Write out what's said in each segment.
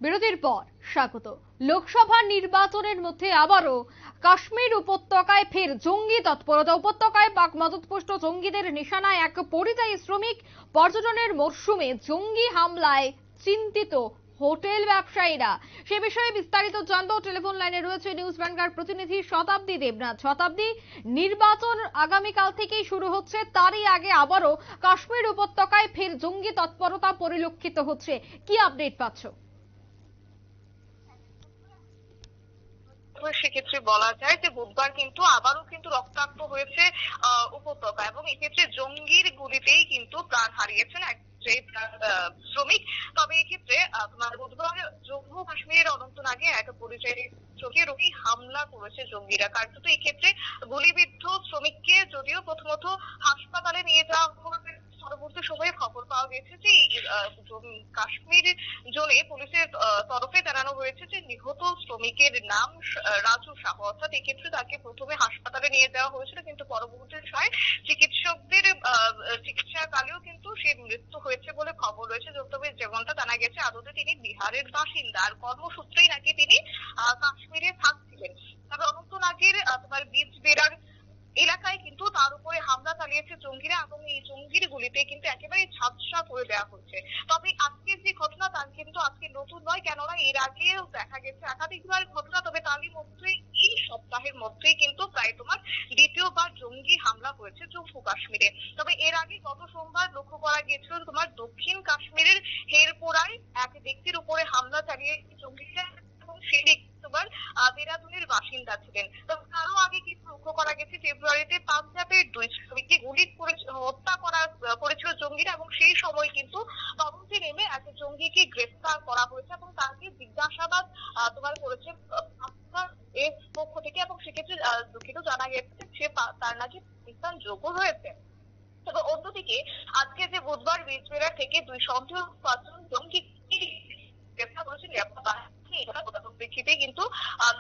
বিরতির পর স্বাগত। লোকসভা নির্বাচনের মধ্যে আবারও কাশ্মীর উপত্যকায় ফের জঙ্গি তৎপরতা। উপত্যকায় পাক মদতপুষ্ট জঙ্গিদের নিশানায় এক পরিযায়ী শ্রমিক। পর্যটনের মরশুমে জঙ্গি হামলায় চিন্তিত হোটেল ব্যবসায়ীরা। সে বিষয়ে বিস্তারিত জানবো। টেলিফোন লাইনে রয়েছে নিউজ ভ্যানগার্ড প্রতিনিধি শতাব্দী দেবনাথ। শতাব্দী, নির্বাচন আগামীকাল থেকেই শুরু হচ্ছে, তারই আগে আবারও কাশ্মীর উপত্যকায় ফের জঙ্গি তৎপরতা পরিলক্ষিত হচ্ছে, কি আপডেট পাচ্ছ? সেক্ষেত্রে বলা যায় যে বুধবার কিন্তু আবারও কিন্তু রক্তাক্ত হয়েছে উপত্যকা, এবং এক্ষেত্রে জঙ্গির গুলিতেই কিন্তু প্রাণ হারিয়েছেন এক শ্রমিক। তবে এক্ষেত্রে তোমার বুধবার জম্মু কাশ্মীরের অনন্তনাগে এক পরিযায়ী শ্রমিকের ওই হামলা করেছে জঙ্গিরা। কার্যত এই ক্ষেত্রে গুলিবিদ্ধ শ্রমিককে যদিও প্রথমত হাসপাতালে নিয়ে যাওয়া হবে, পরবর্তী সময়ে খবর পাওয়া গেছে যে কাশ্মীর জোনে পুলিশের তরফে জানানো হয়েছে যে নিহত শ্রমিকের নাম রাজু শাহ। অর্থাৎ এক্ষেত্রে তাকে প্রথমে হাসপাতালে নিয়ে যাওয়া হয়েছিল, কিন্তু পরবর্তী সময় চিকিৎসকদের চিকিৎসাকালেও কিন্তু সে মৃত্যু হয়েছে বলে খবর রয়েছে। তবে যেমনটা জানা গেছে, আদতে তিনি বিহারের বাসিন্দা, আর কর্মসূত্রেই নাকি তিনি কাশ্মীরে থাকছিলেন। তবে অনন্তনাগের তোমার বীজবেড়ার এলাকায় কিন্তু তার উপরে হামলা চালিয়েছে জঙ্গিরা, এবং এই জঙ্গির গুলিতে কিন্তু একেবারে ঝাপসা করে দেওয়া হচ্ছে। তবে আজকের যে ঘটনা তা কিন্তু আজকে নতুন নয়, কেননা এর আগেও দেখা গেছে একাধিকবার ঘটনা। তবে তারই মধ্যে এই সপ্তাহের মধ্যেই কিন্তু প্রায় তোমার দ্বিতীয়বার জঙ্গি হামলা হয়েছে জম্মু কাশ্মীরে। তবে এর আগে গত সোমবার লক্ষ্য করা গেছিল তোমার দক্ষিণ কাশ্মীরের হেরপোরায় এক ব্যক্তির উপরে হামলা চালিয়ে জঙ্গিরা, এবং সেই ব্যক্তিবার দেরাদুনের বাসিন্দা ছিলেন। তবে তারও আগে কিন্তু লক্ষ্য করা গেছে ফেব্রুয়ারিতে পাঞ্জাবের দুই শ্রমিককে গুলি করে হত্যা করেছিল জঙ্গিরা, এবং সেই সময় কিন্তু তদন্তে নেমে এক জঙ্গিকে গ্রেফতার করা হয়েছে এবং তাকে জিজ্ঞাসাবাদ তোমার করেছে এর পক্ষ থেকে, এবং সেক্ষেত্রে দুঃখিত জানা গেছে সে তার নাকি পাকিস্তান যোগ্য রয়েছে। তবে অন্যদিকে আজকে যে বুধবার বীজবেড়া থেকে দুই সন্দেহভাজন জঙ্গি গ্রেফতার করেছেন প্রেক্ষিতে কিন্তু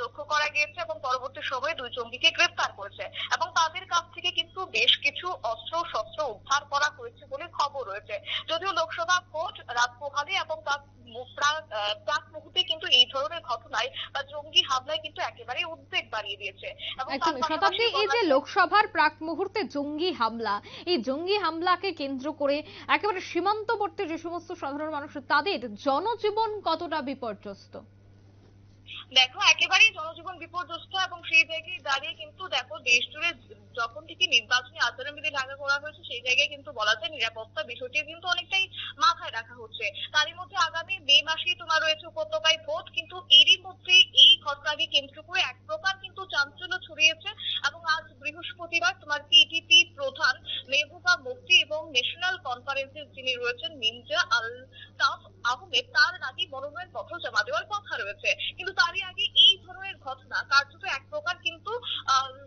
লক্ষ্য করা গিয়েছে, এবং পরবর্তী সময়ে দুই জঙ্গিকে গ্রেফতার করেছে, এবং তাদের কাছ থেকে কিন্তু বেশ কিছু অস্ত্র শস্ত্র উদ্ধার করা হয়েছে বলে খবর রয়েছে। যদিও লোকসভা ভোট রাত পোহালে এবং তার প্রাক মুহূর্তে কিন্তু এই ধরনের ঘটনায় বা জঙ্গি হামলায় কিন্তু একেবারে উদ্বেগ বাড়িয়ে দিয়েছে। শতাব্দী, এই যে লোকসভার প্রাক মুহূর্তে জঙ্গি হামলা, এই জঙ্গি হামলাকে কেন্দ্র করে একেবারে সীমান্তবর্তী যে সমস্ত সাধারণ মানুষ তাদের জনজীবন কতটা বিপর্যস্ত? দেখো, একেবারেই জনজীবন বিপর্যস্ত, এবং সেই জায়গায় দাঁড়িয়ে কিন্তু দেখো দেশ জুড়ে যখন থেকে নির্বাচনী আচরণবিধি লাগু করা হয়েছে সেই জায়গায় কিন্তু বলা যায় নিরাপত্তা বিষয়টি কিন্তু অনেকটাই মাথায় রাখা হচ্ছে। তারই মধ্যে আগামী মে মাসেই তোমার রয়েছে উপত্যকায় ভোট, কিন্তু এরই মধ্যে এই ঘটনাকে কেন্দ্র করে এক প্রকার কিন্তু চাঞ্চল্য ছড়িয়েছে। এবং আজ বৃহস্পতিবার তোমার পিডিপি প্রধান মেহবুবা মুফতি এবং ন্যাশনাল কনফারেন্সের যিনি রয়েছেন মির্জা আলতাফ আহমেদ, তার নাকি মনোনয়ন পত্র জমা দেওয়ার কথা রয়েছে। কিন্তু তারই আগে এই ধরনের ঘটনা কার্যত এক প্রকার কিন্তু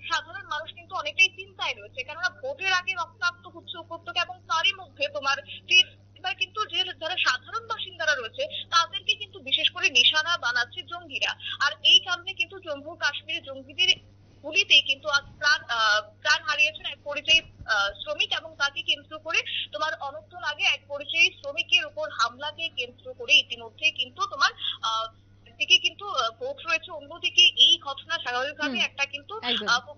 সাধারণ মানুষ কিন্তু অনেকটাই চিন্তায় রয়েছে, কেননা ভোটের আগে রক্তাক্ত হচ্ছে উপত্যকা, এবং তারই মধ্যে তোমার কিন্তু যে যারা সাধারণ বাসিন্দারা রয়েছে তাদেরকে কিন্তু বিশেষ করে নিশানা বানাচ্ছে জঙ্গিরা। আর এই কারণে কিন্তু জম্মু কাশ্মীরে জঙ্গিদের গুলিতেই কিন্তু আজ প্রাণ হারিয়েছেন এক পরিযায়ী শ্রমিক, এবং তাকে কেন্দ্র করে তোমার অনন্তন আগে এক পরিযায়ী শ্রমিকের উপর হামলাকে কেন্দ্র করে ইতিমধ্যে কিন্তু তোমার দিকে কিন্তু ভোট রয়েছে, অন্যদিকে এই ঘটনা স্বাভাবিকভাবে একটা কিন্তু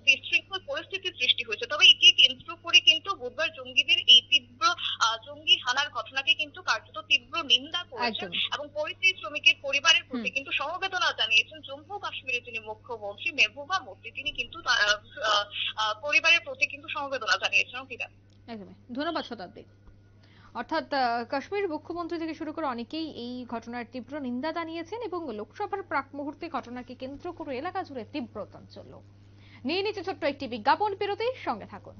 বিশৃঙ্খল পরিস্থিতির সৃষ্টি হয়েছে। তবে একে কেন্দ্র করে কিন্তু বুধবার জঙ্গিদের এই তীব্র জঙ্গি হানার ঘটনাকে কিন্তু কার্যত তীব্র নিন্দা করেছেন, এবং পরিযায়ী শ্রমিকের পরিবারের প্রতি কিন্তু সমবেদনা জানিয়েছেন জম্মু কাশ্মীরের যিনি মুখ্যমন্ত্রী মেহবুবা মুফতি, তিনি কিন্তু পরিবারের প্রতি কিন্তু সমবেদনা জানিয়েছেন। ধন্যবাদ শতাব্দী। অর্থাৎ কাশ্মীর মুখ্যমন্ত্রী থেকে শুরু করে অনেকেই এই ঘটনার তীব্র নিন্দা জানিয়েছেন, এবং লোকসভার প্রাক মুহূর্তে ঘটনাকে কেন্দ্র করে এলাকা জুড়ে তীব্র চাঞ্চল্য। নিয়ে নিচ্ছে ছোট্ট একটি বিজ্ঞাপন বিরতি, সঙ্গে থাকুন।